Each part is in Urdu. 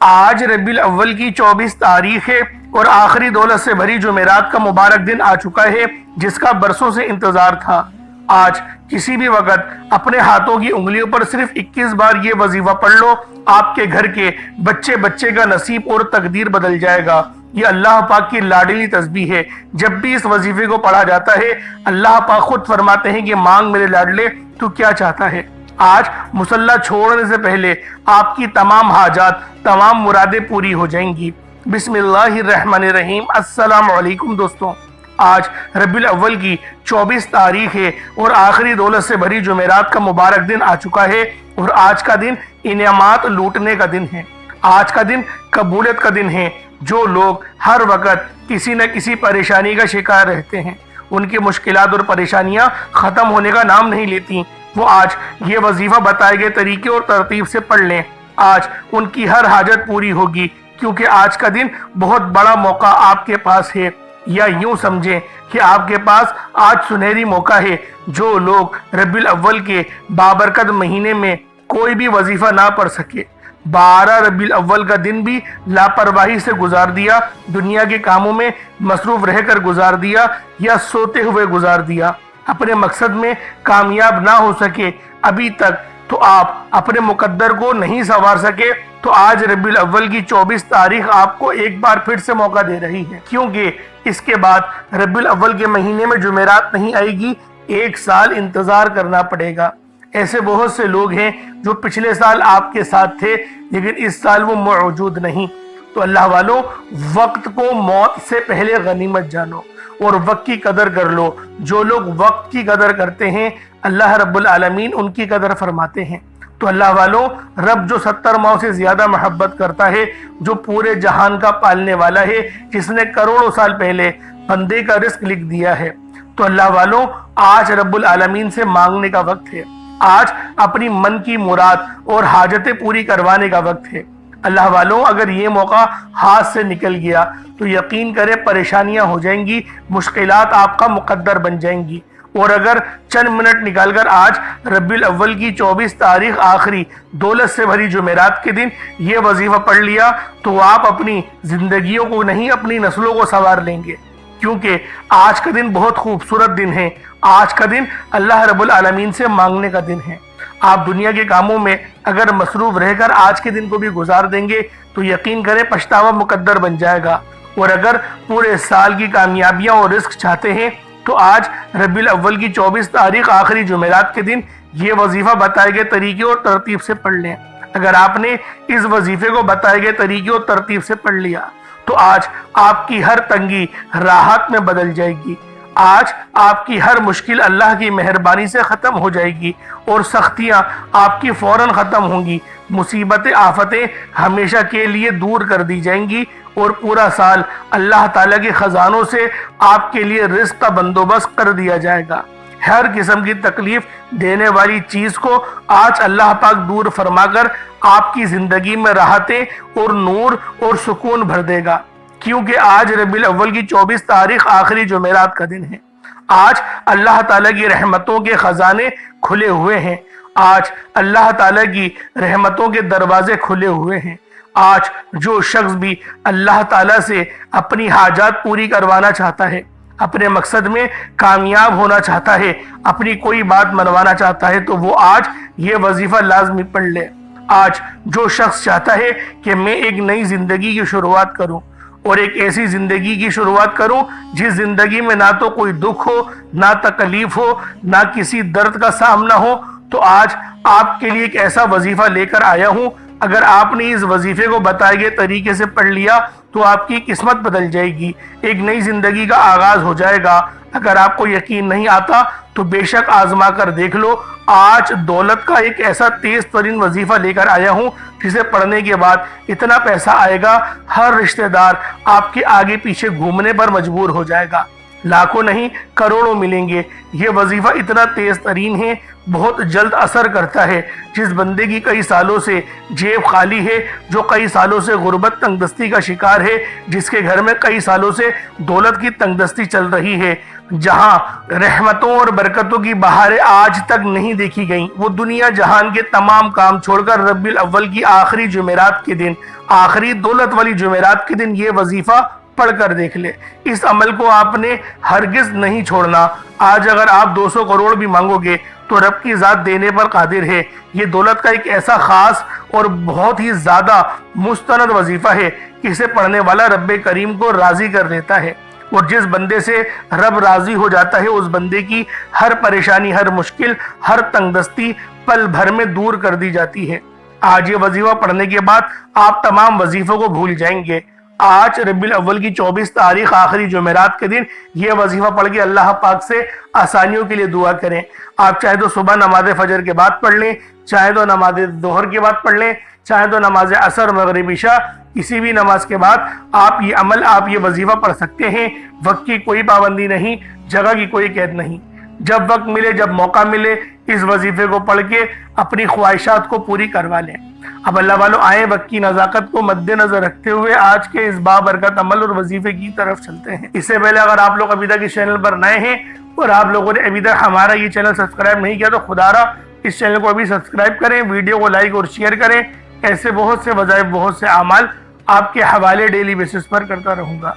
آج ربیع الاول کی 24 تاریخ ہے اور آخری دولت سے بھری جمعرات کا مبارک دن آ چکا ہے جس کا برسوں سے انتظار تھا۔ آج کسی بھی وقت اپنے ہاتھوں کی انگلیوں پر صرف 21 بار یہ وظیفہ پڑھ لو، آپ کے گھر کے بچے بچے کا نصیب اور تقدیر بدل جائے گا۔ یہ اللہ پاک کی لاڈلی تسبیح ہے۔ جب بھی اس وظیفے کو پڑھا جاتا ہے اللہ پاک خود فرماتے ہیں کہ مانگ میرے لاڈلے تو کیا چاہتا ہے۔ آج مصلی چھوڑنے سے پہلے آپ کی تمام حاجات، تمام مرادیں پوری ہو جائیں گی۔ بسم اللہ الرحمن الرحیم۔ السلام علیکم دوستوں، آج ربیع الاول کی 24 تاریخ ہے اور آخری دولت سے بھری جمعرات کا مبارک دن آ چکا ہے اور آج کا دن انعامات لوٹنے کا دن ہے۔ آج کا دن قبولیت کا دن ہے۔ جو لوگ ہر وقت کسی نہ کسی پریشانی کا شکار رہتے ہیں، ان کی مشکلات اور پریشانیاں ختم ہونے کا نام نہیں لیتی، وہ آج یہ وظیفہ بتائے گئے طریقے اور ترتیب سے پڑھ لیں۔ آج ان کی ہر حاجت پوری ہوگی، کیونکہ آج کا دن بہت بڑا موقع آپ کے پاس ہے، یا یوں سمجھیں کہ آپ کے پاس آج سنہری موقع ہے۔ جو لوگ ربیع الاول کے بابرکت مہینے میں کوئی بھی وظیفہ نہ پڑھ سکے، 12 ربیع الاول کا دن بھی لاپرواہی سے گزار دیا، دنیا کے کاموں میں مصروف رہ کر گزار دیا یا سوتے ہوئے گزار دیا، اپنے مقصد میں کامیاب نہ ہو سکے ابھی تک، تو آپ اپنے مقدر کو نہیں سنوار سکے، تو آج ربیع الاول کی 24 تاریخ آپ کو ایک بار پھر سے موقع دے رہی ہے، کیونکہ اس کے بعد ربیع الاول کے مہینے میں جمعرات نہیں آئے گی، 1 سال انتظار کرنا پڑے گا۔ ایسے بہت سے لوگ ہیں جو پچھلے سال آپ کے ساتھ تھے لیکن اس سال وہ موجود نہیں۔ تو اللہ والوں، وقت کو موت سے پہلے غنیمت جانو اور وقت کی قدر کر لو۔ جو لوگ وقت کی قدر کرتے ہیں اللہ رب العالمین ان کی قدر فرماتے ہیں۔ تو اللہ والوں، رب جو 70 ماؤں سے زیادہ محبت کرتا ہے، جو پورے جہان کا پالنے والا ہے، جس نے کروڑوں سال پہلے بندے کا رزق لکھ دیا ہے، تو اللہ والوں آج رب العالمین سے مانگنے کا وقت ہے۔ آج اپنی من کی مراد اور حاجتیں پوری کروانے کا وقت ہے۔ اللہ والوں، اگر یہ موقع ہاتھ سے نکل گیا تو یقین کریں پریشانیاں ہو جائیں گی، مشکلات آپ کا مقدر بن جائیں گی۔ اور اگر چند منٹ نکال کر آج ربیع الاول کی 24 تاریخ آخری دولت سے بھری جمعرات کے دن یہ وظیفہ پڑھ لیا تو آپ اپنی زندگیوں کو نہیں، اپنی نسلوں کو سنوار لیں گے، کیونکہ آج کا دن بہت خوبصورت دن ہے۔ آج کا دن اللہ رب العالمین سے مانگنے کا دن ہے۔ آپ دنیا کے کاموں میں اگر مصروف رہ کر آج کے دن کو بھی گزار دیں گے تو یقین کریں پچھتاوا مقدر بن جائے گا۔ اور اگر پورے سال کی کامیابیاں اور رزق چاہتے ہیں تو آج ربیع الاول کی 24 تاریخ آخری جمعرات کے دن یہ وظیفہ بتائے گئے طریقے اور ترتیب سے پڑھ لیں۔ اگر آپ نے اس وظیفے کو بتائے گئے طریقے اور ترتیب سے پڑھ لیا تو آج آپ کی ہر تنگی راحت میں بدل جائے گی۔ آج آپ کی ہر مشکل اللہ کی مہربانی سے ختم ہو جائے گی اور سختیاں آپ کی فوراً ختم ہوں گی، مصیبتیں آفتیں ہمیشہ کے لیے دور کر دی جائیں گی، اور پورا سال اللہ تعالیٰ کے خزانوں سے آپ کے لیے رزق کا بندوبست کر دیا جائے گا۔ ہر قسم کی تکلیف دینے والی چیز کو آج اللہ پاک دور فرما کر آپ کی زندگی میں راحتیں اور نور اور سکون بھر دے گا، کیونکہ آج ربیع الاول کی 24 تاریخ آخری جمعرات کا دن ہے۔ آج اللہ تعالیٰ کی رحمتوں کے خزانے کھلے ہوئے ہیں۔ آج اللہ تعالیٰ کی رحمتوں کے دروازے کھلے ہوئے ہیں۔ آج جو شخص بھی اللہ تعالیٰ سے اپنی حاجات پوری کروانا چاہتا ہے، اپنے مقصد میں کامیاب ہونا چاہتا ہے، اپنی کوئی بات منوانا چاہتا ہے، تو وہ آج یہ وظیفہ لازمی پڑھ لے۔ آج جو شخص چاہتا ہے کہ میں ایک نئی زندگی کی شروعات کروں اور ایک ایسی زندگی کی شروعات کروں جس زندگی میں نہ تو کوئی دکھ ہو، نہ تکلیف ہو، نہ کسی درد کا سامنا ہو، تو آج آپ کے لیے ایک ایسا وظیفہ لے کر آیا ہوں۔ اگر آپ نے اس وظیفے کو بتائے گئے طریقے سے پڑھ لیا تو آپ کی قسمت بدل جائے گی، ایک نئی زندگی کا آغاز ہو جائے گا۔ اگر آپ کو یقین نہیں آتا تو بے شک آزما کر دیکھ لو۔ آج دولت کا ایک ایسا تیز ترین وظیفہ لے کر آیا ہوں جسے پڑھنے کے بعد اتنا پیسہ آئے گا، ہر رشتہ دار آپ کے آگے پیچھے گھومنے پر مجبور ہو جائے گا، لاکھوں نہیں کروڑوں ملیں گے۔ یہ وظیفہ اتنا تیز ترین ہے، بہت جلد اثر کرتا ہے۔ جس بندے کی کئی سالوں سے جیب خالی ہے، جو کئی سالوں سے غربت تنگ دستی کا شکار ہے، جس کے گھر میں کئی سالوں سے دولت کی تنگ دستی چل رہی ہے، جہاں رحمتوں اور برکتوں کی بہاریں آج تک نہیں دیکھی گئیں، وہ دنیا جہان کے تمام کام چھوڑ کر ربیع الاول کی آخری جمعرات کے دن، آخری دولت والی جمعرات کے دن یہ وظیفہ پڑھ کر دیکھ لے۔ اس عمل کو آپ نے ہرگز نہیں چھوڑنا۔ آج اگر آپ 200 کروڑ بھی مانگو گے تو رب کی ذات دینے پر قادر ہے۔ یہ دولت کا ایک ایسا خاص اور بہت ہی زیادہ مستند وظیفہ ہے کہ اسے پڑھنے والا رب کریم کو راضی کر دیتا ہے، اور جس بندے سے رب راضی ہو جاتا ہے اس بندے کی ہر پریشانی، ہر مشکل، ہر تنگ دستی پل بھر میں دور کر دی جاتی ہے۔ آج یہ وظیفہ پڑھنے کے بعد آپ تمام وظیفوں کو بھول جائیں گے۔ آج ربیع الاول کی 24 تاریخ آخری جمعرات کے دن یہ وظیفہ پڑھ کے اللہ پاک سے آسانیوں کے لیے دعا کریں۔ آپ چاہے تو صبح نماز فجر کے بعد پڑھ لیں، چاہے تو نماز ظہر کے بعد پڑھ لیں، چاہے تو نماز عصر، مغرب، عشاء، کسی بھی نماز کے بعد آپ یہ عمل، آپ یہ وظیفہ پڑھ سکتے ہیں۔ وقت کی کوئی پابندی نہیں، جگہ کی کوئی قید نہیں۔ جب وقت ملے، جب موقع ملے، اس وظیفے کو پڑھ کے اپنی خواہشات کو پوری کروا لیں۔ اب اللہ والو آئیں وقت کی نزاکت کو مد نظر رکھتے ہوئے آج کے اس بابرکت عمل اور وظیفے کی طرف چلتے ہیں۔ اس سے پہلے اگر آپ لوگ ابھی تک اس چینل پر نئے ہیں اور آپ لوگوں نے ابھی تک ہمارا یہ چینل سبسکرائب نہیں کیا تو خدا را اس چینل کو ابھی سبسکرائب کریں، ویڈیو کو لائک اور شیئر کریں۔ ایسے بہت سے وظائف، بہت سے اعمال آپ کے حوالے ڈیلی بیسس پر کرتا رہوں گا۔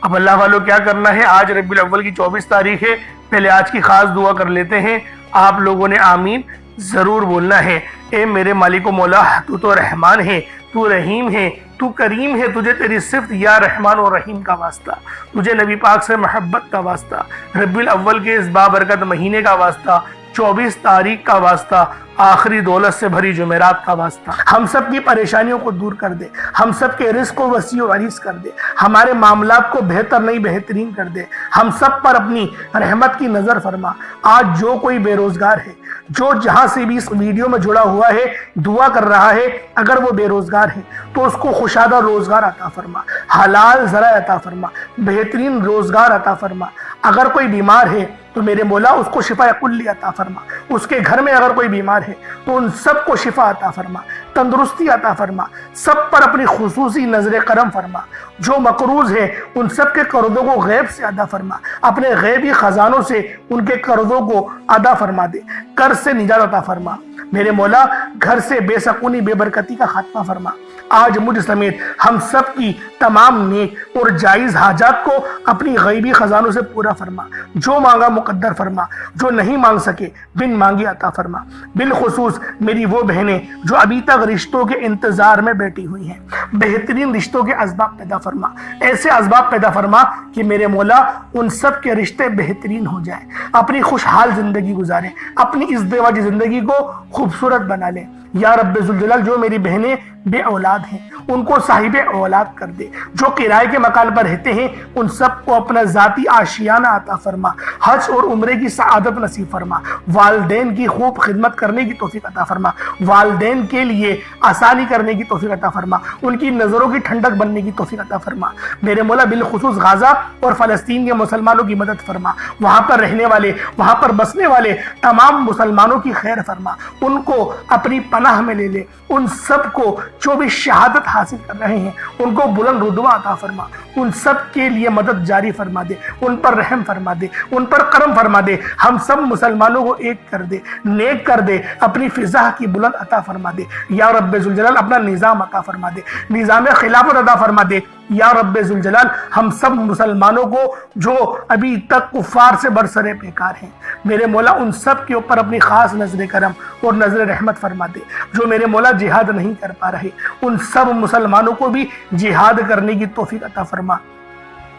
اب اللہ والو کیا کرنا ہے، آج ربیع الاول کی 24 تاریخ ہے، پہلے آج کی خاص دعا کر لیتے ہیں۔ آپ لوگوں نے آمین ضرور بولنا ہے۔ اے میرے مالک و مولا، تو تو رحمان ہے، تو رحیم ہے، تو کریم ہے، تجھے تیری صفت یا رحمان و رحیم کا واسطہ، تجھے نبی پاک سے محبت کا واسطہ، ربیع الاول کے اس بابرکت مہینے کا واسطہ، 24 تاریخ کا واسطہ، آخری دولت سے بھری جمعرات کا واسطہ۔ ہم سب کی پریشانیوں کو دور کر دے، ہم سب کے رزق کو وسیع و عریض کر دے، ہمارے معاملات کو بہتر نہیں بہترین کر دے، ہم سب پر اپنی رحمت کی نظر فرما۔ آج جو کوئی بے روزگار ہے، جو جہاں سے بھی اس ویڈیو میں جڑا ہوا ہے، دعا کر رہا ہے، اگر وہ بے روزگار ہے تو اس کو خوشادہ روزگار عطا فرما، حلال ذرائع عطا فرما، بہترین روزگار عطا فرما۔ اگر کوئی بیمار ہے تو میرے مولا اس کو شفا کلی عطا فرما، اس کے گھر میں اگر کوئی بیمار ہے تو ان سب کو شفا عطا فرما، تندرستی عطا فرما، سب پر اپنی خصوصی نظر کرم فرما۔ جو مقروض ہے ان سب کے قرضوں کو غیب سے ادا فرما، اپنے غیبی خزانوں سے ان کے قرضوں کو ادا فرما دے، قرض سے نجات عطا فرما۔ میرے مولا گھر سے بے سکونی، بے برکتی کا خاتمہ فرما۔ آج مجھ سمیت ہم سب کی تمام نیک اور جائز حاجات کو اپنی غیبی خزانوں سے پورا فرما۔ جو مانگا مقدر فرما، جو نہیں مانگ سکے بن مانگے عطا فرما۔ بالخصوص میری وہ بہنیں جو ابھی تک رشتوں کے انتظار میں بیٹھی ہوئی ہیں، بہترین رشتوں کے اسباب پیدا فرما، ایسے اسباب پیدا فرما کہ میرے مولا ان سب کے رشتے بہترین ہو جائیں، اپنی خوشحال زندگی گزاریں، اپنی ازدواجی زندگی کو خوبصورت بنا لیں۔ یا رب ذوالجلال، جو میری بہنیں بے اولاد ہیں ان کو صاحب اولاد کر دے، جو کرائے کے مکان پر رہتے ہیں ان سب کو اپنا ذاتی آشیانہ عطا فرما، حج اور عمرے کی سعادت نصیب فرما، والدین کی خوب خدمت کرنے کی توفیق عطا فرما، والدین کے لیے آسانی کرنے کی توفیق عطا فرما، ان کی نظروں کی ٹھنڈک بننے کی توفیق عطا فرما۔ میرے مولا بالخصوص غزہ اور فلسطین کے مسلمانوں کی مدد فرما، وہاں پر رہنے والے، وہاں پر بسنے والے تمام مسلمانوں کی خیر فرما، ان کو اپنی پناہ میں لے لے، ان سب کو جو بھی شہادت حاصل کر رہے ہیں ان کو بلند رتبہ عطا فرما، ان سب کے لیے مدد جاری فرما دے، ان پر رحم فرما دے، ان پر کرم فرما دے، ہم سب مسلمانوں کو ایک کر دے، نیک کر دے، اپنی فضا کی بلند عطا فرما دے۔ یا رب ذوالجلال اپنا نظام عطا فرما دے، نظام خلافت عطا فرما دے۔ یا رب ذوالجلال ہم سب مسلمانوں کو جو ابھی تک کفار سے برسر پیکار ہیں، میرے مولا ان سب کے اوپر اپنی خاص نظر کرم اور نظر رحمت فرما دے۔ جو میرے مولا جہاد نہیں کر پا رہے ان سب مسلمانوں کو بھی جہاد کرنے کی توفیق عطا فرما،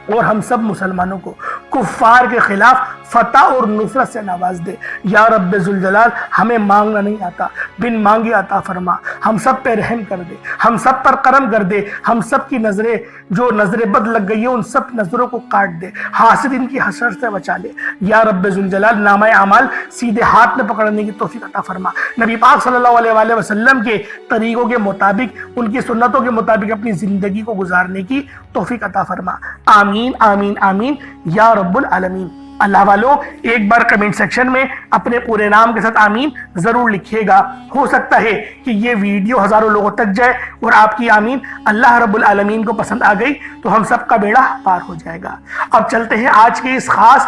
اور ہم سب مسلمانوں کو کفار کے خلاف فتح اور نصرت سے نواز دے۔ یا رب ذوالجلال ہمیں مانگنا نہیں آتا، بن مانگے عطا فرما، ہم سب پہ رحم کر دے، ہم سب پر کرم کر دے، ہم سب کی نظریں جو نظر بد لگ گئی ہیں ان سب نظروں کو کاٹ دے، حاسد ان کی حسرت سے بچا لے۔ یا رب ذوالجلال نامہ اعمال سیدھے ہاتھ میں پکڑنے کی توفیق عطا فرما، نبی پاک صلی اللہ علیہ وآلہ وسلم کے طریقوں کے مطابق، ان کی سنتوں کے مطابق اپنی زندگی کو گزارنے کی توفیق عطا فرما۔ آمین آمین آمین یا رب العالمین۔ اللہ والو ایک بار کمنٹ سیکشن میں اپنے پورے نام کے ساتھ آمین ضرور لکھیے گا، ہو سکتا ہے کہ یہ ویڈیو ہزاروں لوگوں تک جائے اور آپ کی آمین اللہ رب العالمین کو پسند آ گئی تو ہم سب کا بیڑا پار ہو جائے گا۔ اب چلتے ہیں آج کے اس خاص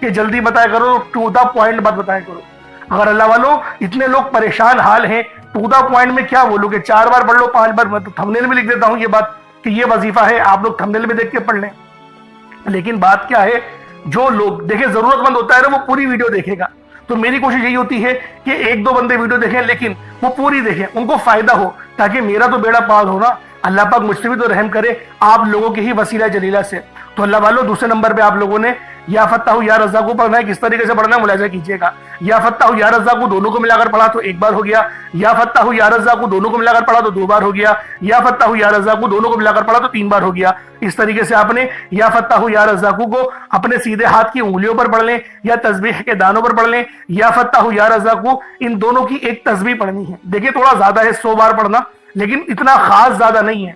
کہ جلدی بتایا کرو، ٹو دا پوائنٹ بات بتایا کرو۔ اگر اللہ والوں اتنے لوگ پریشان حال ہیں، ٹو دا پوائنٹ میں کیا بولو کہ 4 بار پڑھ لو 5 بار، میں تو تھمبنیل میں لکھ دیتا ہوں یہ بات کہ یہ وظیفہ ہے، آپ لوگ تھمبنیل میں دیکھ کے پڑھ لیں۔ لیکن بات کیا ہے، جو لوگ دیکھیں ضرورت مند ہوتا ہے نا وہ پوری ویڈیو دیکھے گا، تو میری کوشش یہی ہوتی ہے کہ 1-2 بندے ویڈیو دیکھیں لیکن وہ پوری دیکھیں، ان کو فائدہ ہو، تاکہ میرا تو بیڑا پار ہو نا، اللہ پاک مجھ سے بھی تو رحم کرے آپ لوگوں کے ہی وسیلہ جلیلہ سے۔ تو اللہ والوں دوسرے نمبر پہ آپ لوگوں نے یا فتاح یا رزاق کو پڑھنا ہے، کس طریقے سے پڑھنا ہے ملاحظہ کیجئے گا۔ یا فتاح یا رزاق کو دونوں کو ملا کر پڑھا تو 1 بار ہو گیا، یا فتاح یا رزاق کو دونوں کو ملا کر پڑھا تو 2 بار ہو گیا، یا فتاح یا رزاق کو دونوں کو ملا کر پڑھا تو 3 بار ہو گیا۔ اس طریقے سے آپ نے یا فتاح یا رزاق کو اپنے سیدھے ہاتھ کی انگلیوں پر پڑھ لیں یا تسبیح کے دانوں پر پڑھ لیں، یا فتاح یا رزاق کو ان دونوں کی ایک تسبیح پڑھنی ہے۔ دیکھیں تھوڑا زیادہ ہے 100 بار پڑھنا، لیکن اتنا خاص زیادہ نہیں ہے۔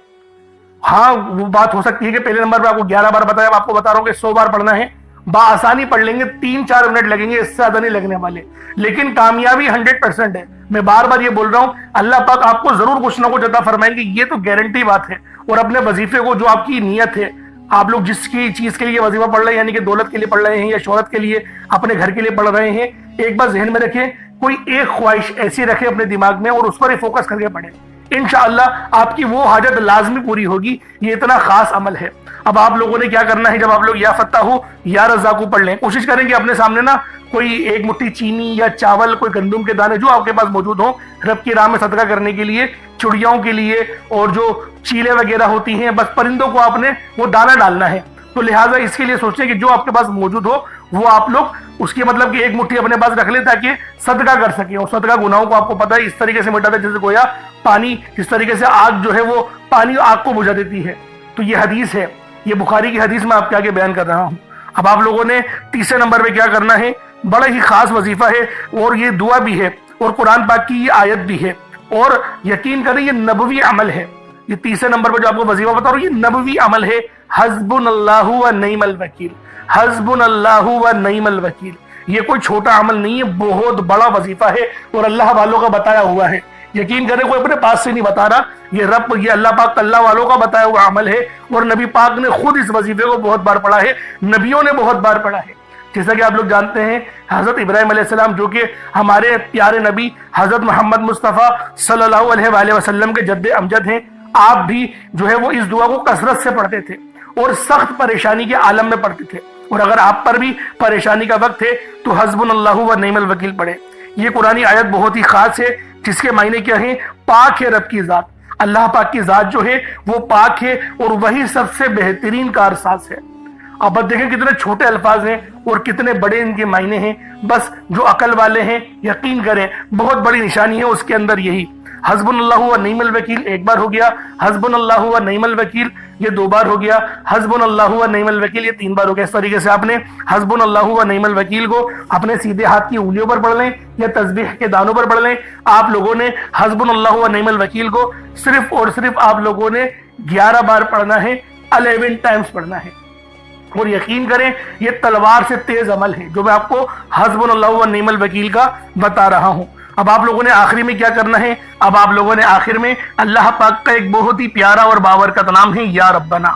ہاں وہ بات ہو سکتی ہے کہ پہلے نمبر پہ آپ کو 11 بار بتایا، آپ کو بتا رہا ہوں کہ 100 بار پڑھنا ہے، بآسانی پڑھ لیں گے، 3-4 منٹ لگیں گے، اس سے زیادہ نہیں لگنے والے، لیکن کامیابی 100% ہے۔ میں بار بار یہ بول رہا ہوں، اللہ پاک آپ کو ضرور کچھ نہ کچھ عطا فرمائیں گے، یہ تو گارنٹی بات ہے۔ اور اپنے وظیفے کو، جو آپ کی نیت ہے، آپ لوگ جس کی چیز کے لیے وظیفہ پڑھ رہے ہیں، یعنی کہ دولت کے لیے پڑھ رہے ہیں یا شہرت کے لیے، اپنے گھر کے لیے پڑھ رہے ہیں، ایک بار ذہن میں رکھیں، کوئی ایک خواہش ایسی رکھیں اپنے دماغ میں اور اس پر ہی فوکس کر کے پڑھیں، انشاءاللہ آپ کی وہ حاجت لازمی پوری ہوگی۔ یہ اتنا خاص عمل ہے۔ اب آپ لوگوں نے کیا کرنا ہے، جب آپ لوگ یا فتاح یا رزاق پڑھ لیں، کوشش کریں کہ اپنے سامنے نا کوئی 1 مٹھی چینی یا چاول، کوئی گندم کے دانے جو آپ کے پاس موجود ہوں، رب کی راہ میں صدقہ کرنے کے لیے، چڑیاؤں کے لیے، اور جو چیلے وغیرہ ہوتی ہیں، بس پرندوں کو آپ نے وہ دانہ ڈالنا ہے۔ تو لہٰذا اس کے لیے سوچیں کہ جو آپ کے پاس موجود ہو وہ آپ لوگ اس کی مطلب کہ 1 مٹھی اپنے پاس رکھ لیں تاکہ صدقہ کر سکیں۔ اور صدقہ گناہوں کو آپ کو پتہ ہے اس طریقے سے مٹاتا ہے جیسے گویا پانی، جس طریقے سے آگ جو ہے وہ پانی آگ کو بجھا دیتی ہے۔ تو یہ حدیث ہے، یہ بخاری کی حدیث میں آپ کے آگے بیان کر رہا ہوں۔ اب آپ لوگوں نے تیسرے نمبر پہ کیا کرنا ہے، بڑا ہی خاص وظیفہ ہے، اور یہ دعا بھی ہے اور قرآن پاک کی یہ آیت بھی ہے، اور یقین کریں یہ نبوی عمل ہے۔ یہ تیسرے نمبر پہ جو آپ کو وظیفہ بتا رہا ہوں یہ نبوی عمل ہے، حسبنا اللہ و نعم الوکیل، حسبنا اللہ و نعم الوکیل۔ یہ کوئی چھوٹا عمل نہیں ہے، بہت بڑا وظیفہ ہے اور اللہ والوں کا بتایا ہوا ہے۔ یقین کریں کوئی اپنے پاس سے نہیں بتا رہا، یہ اللہ پاک اللہ والوں کا بتایا ہوا عمل ہے، اور نبی پاک نے خود اس وظیفے کو بہت بار پڑھا ہے، نبیوں نے بہت بار پڑھا ہے۔ جیسا کہ آپ لوگ جانتے ہیں حضرت ابراہیم علیہ السلام جو کہ ہمارے پیارے نبی حضرت محمد مصطفیٰ صلی اللہ علیہ وآلہ وسلم کے جد امجد ہیں، آپ بھی جو ہے وہ اس دعا کو کثرت سے پڑھتے تھے اور سخت پریشانی کے عالم میں پڑھتے تھے۔ اور اگر آپ پر بھی پریشانی کا وقت ہے تو حسبنا اللہ و نعم الوکیل پڑھیں۔ یہ قرآنی آیت بہت ہی خاص ہے، جس کے معنی کیا ہیں، پاک ہے رب کی ذات، اللہ پاک کی ذات جو ہے وہ پاک ہے اور وہی سب سے بہترین کارساز ہے۔ اب دیکھیں کتنے چھوٹے الفاظ ہیں اور کتنے بڑے ان کے معنی ہیں، بس جو عقل والے ہیں یقین کریں بہت بڑی نشانی ہے اس کے اندر یہی۔ حسبنا اللہ و نعم الوکیل 1 بار ہو گیا، حسبنا اللہ و نعم الوکیل یہ 2 بار ہو گیا، حسبنا اللہ و نعم الوکیل یہ 3 بار ہو گیا۔ اس طریقے سے آپ نے حسبنا اللہ و نعم الوکیل کو اپنے سیدھے ہاتھ کی انگلیوں پر پڑھ لیں یا تسبیح کے دانوں پر پڑھ لیں۔ آپ لوگوں نے حسبنا اللہ و نعم الوکیل کو صرف اور صرف آپ لوگوں نے 11 بار پڑھنا ہے، 11 ٹائمز پڑھنا ہے۔ اور یقین کریں یہ تلوار سے تیز عمل ہے جو میں آپ کو حسبنا اللہ و نعم الوکیل کا بتا رہا ہوں۔ اب آپ لوگوں نے آخری میں کیا کرنا ہے، اب آپ لوگوں نے آخر میں اللہ پاک کا ایک بہت ہی پیارا اور بابرکت نام ہے یا ربنا،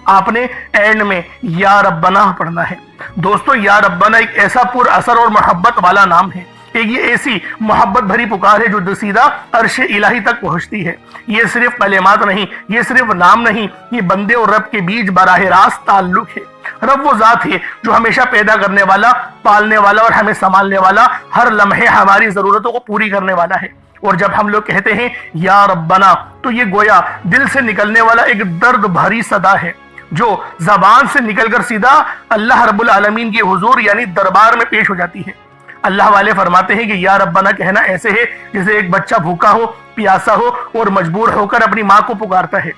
آپ نے اینڈ میں یا ربنا پڑھنا ہے۔ دوستو یا ربنا ایک ایسا پر اثر اور محبت والا نام ہے، یہ ایسی محبت بھری پکار ہے جو سیدھا عرش الہی تک پہنچتی ہے۔ یہ صرف کلمات نہیں، یہ صرف نام نہیں، یہ بندے اور رب کے بیچ براہ راست تعلق ہے۔ رب وہ ذات ہے جو ہمیشہ پیدا کرنے والا، پالنے والا اور ہمیں سنبھالنے والا، ہر لمحے ہماری ضرورتوں کو پوری کرنے والا ہے۔ اور جب ہم لوگ کہتے ہیں یا ربنا تو یہ گویا دل سے نکلنے والا ایک درد بھری صدا ہے جو زبان سے نکل کر سیدھا اللہ رب العالمین کے حضور یعنی دربار میں پیش ہو جاتی ہے۔ اللہ والے فرماتے ہیں کہ یا ربنا کہنا ایسے ہے جیسے ایک بچہ بھوکا ہو، پیاسا ہو اور مجبور ہو کر اپنی ماں کو پکارتا ہے،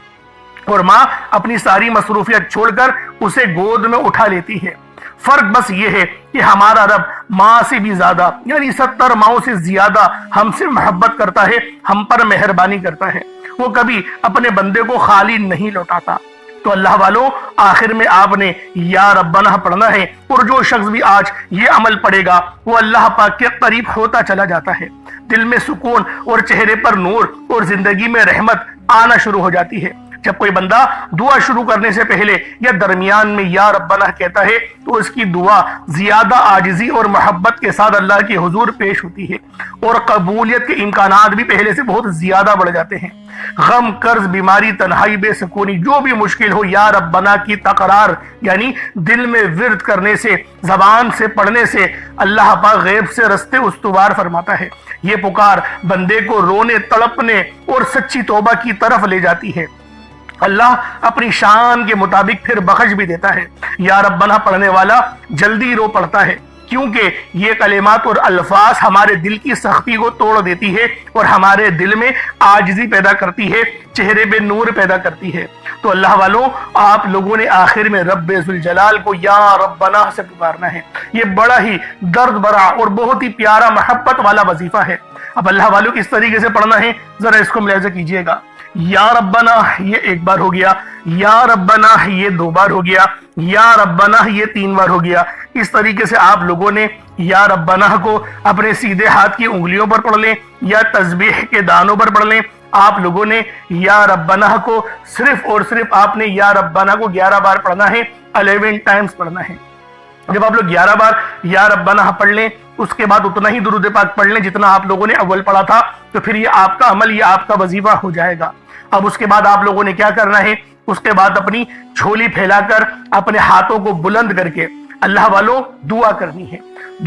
اور ماں اپنی ساری مصروفیت چھوڑ کر اسے گود میں اٹھا لیتی ہے۔ فرق بس یہ ہے کہ ہمارا رب ماں سے بھی زیادہ یعنی 70 ماؤں سے زیادہ ہم سے محبت کرتا ہے، ہم پر مہربانی کرتا ہے، وہ کبھی اپنے بندے کو خالی نہیں لوٹاتا۔ تو اللہ والوں آخر میں آپ نے یا ربنا پڑھنا ہے، اور جو شخص بھی آج یہ عمل پڑھے گا وہ اللہ پاک کے قریب ہوتا چلا جاتا ہے، دل میں سکون اور چہرے پر نور اور زندگی میں رحمت آنا شروع ہو جاتی ہے۔ جب کوئی بندہ دعا شروع کرنے سے پہلے یا درمیان میں یا ربنا کہتا ہے تو اس کی دعا زیادہ عاجزی اور محبت کے ساتھ اللہ کے حضور پیش ہوتی ہے اور قبولیت کے امکانات بھی پہلے سے بہت زیادہ بڑھ جاتے ہیں۔ غم، قرض، بیماری، تنہائی، بے سکونی، جو بھی مشکل ہو، یا ربنا کی تقرار یعنی دل میں ورد کرنے سے، زبان سے پڑھنے سے اللہ پاک غیب سے رستے استوار فرماتا ہے۔ یہ پکار بندے کو رونے، تڑپنے اور سچی توبہ کی طرف لے جاتی ہے۔ اللہ اپنی شان کے مطابق پھر بخش بھی دیتا ہے۔ یا ربنا پڑھنے والا جلدی رو پڑتا ہے کیونکہ یہ کلمات اور الفاظ ہمارے دل کی سختی کو توڑ دیتی ہے اور ہمارے دل میں عاجزی پیدا کرتی ہے، چہرے پہ نور پیدا کرتی ہے۔ تو اللہ والوں، آپ لوگوں نے آخر میں رب ذوالجلال کو یا ربنا سے پکارنا ہے۔ یہ بڑا ہی درد بھرا اور بہت ہی پیارا محبت والا وظیفہ ہے۔ اب اللہ والوں کس طریقے سے پڑھنا ہے ذرا اس کو ملاحظہ کیجئے گا۔ یا ربنا یہ ایک بار ہو گیا، یا ربنا یہ 2 بار ہو گیا، یا ربنا یہ 3 بار ہو گیا۔ اس طریقے سے آپ لوگوں نے یا ربنا کو اپنے سیدھے ہاتھ کی انگلیوں پر پڑھ لیں یا تسبیح کے دانوں پر پڑھ لیں۔ آپ لوگوں نے یا ربنا کو صرف اور صرف آپ نے یا ربنا کو 11 بار پڑھنا ہے، 11 ٹائمز پڑھنا ہے۔ جب آپ لوگ 11 بار یا ربنا پڑھ لیں اس کے بعد اتنا ہی درود پاک پڑھ لیں جتنا آپ لوگوں نے اول پڑھا تھا، تو پھر یہ آپ کا عمل، یہ آپ کا وظیفہ ہو جائے گا۔ اب اس کے بعد آپ لوگوں نے کیا کرنا ہے، اس کے بعد اپنی جھولی پھیلا کر اپنے ہاتھوں کو بلند کر کے اللہ والوں دعا کرنی ہے۔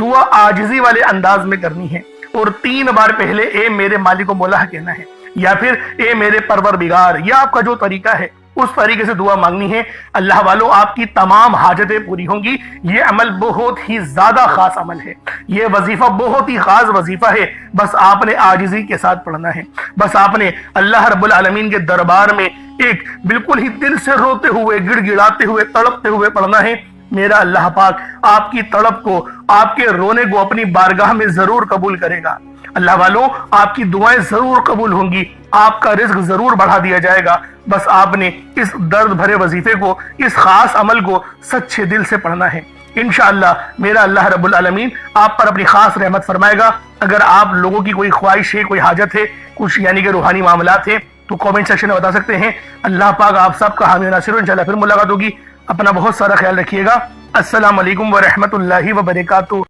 دعا عاجزی والے انداز میں کرنی ہے اور 3 بار پہلے اے میرے مالک و مولا کہنا ہے یا پھر اے میرے پروردگار، یا آپ کا جو طریقہ ہے اس طریقے سے دعا مانگنی ہے۔ اللہ والوں آپ کی تمام حاجتیں پوری ہوں گی۔ یہ عمل بہت ہی زیادہ خاص عمل ہے، یہ وظیفہ بہت ہی خاص وظیفہ ہے۔ بس آپ نے عاجزی کے ساتھ پڑھنا ہے، بس آپ نے اللہ رب العالمین کے دربار میں ایک بالکل ہی دل سے روتے ہوئے، گڑ گڑاتے ہوئے، تڑپتے ہوئے پڑھنا ہے۔ میرا اللہ پاک آپ کی تڑپ کو، آپ کے رونے کو اپنی بارگاہ میں ضرور قبول کرے گا۔ اللہ والوں آپ کی دعائیں ضرور قبول ہوں گی، آپ کا رزق ضرور بڑھا دیا جائے گا۔ بس آپ نے اس درد بھرے وظیفے کو، اس خاص عمل کو سچے دل سے پڑھنا ہے۔ انشاءاللہ میرا اللہ رب العالمین آپ پر اپنی خاص رحمت فرمائے گا۔ اگر آپ لوگوں کی کوئی خواہش ہے، کوئی حاجت ہے، کچھ یعنی کہ روحانی معاملات ہیں تو کامنٹ سیکشن میں بتا سکتے ہیں۔ اللہ پاک آپ سب کا حامی و ناصر ہو۔ انشاءاللہ پھر ملاقات ہوگی۔ اپنا بہت سارا خیال رکھیے گا۔ السلام علیکم ورحمۃ اللہ وبرکاتہ۔